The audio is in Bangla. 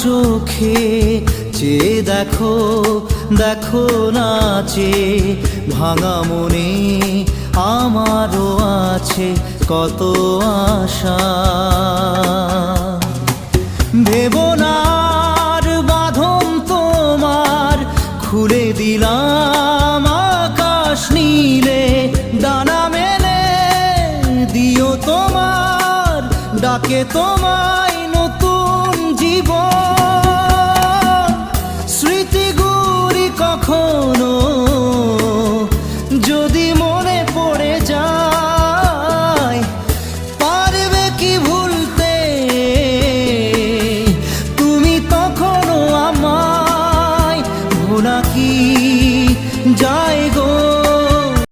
চোখে চেয়ে দেখো, দেখো নাচে ভাঙা মনে আমারও আছে কত আশা। ভেবো না আর বাঁধন তোমার, খুলে দিলাম আকাশ নীলে, ডানা মেলে দিও তোমার ডাকে তোমায় নতুন জীবন। স্মৃতিগুলি কখনো যদি মনে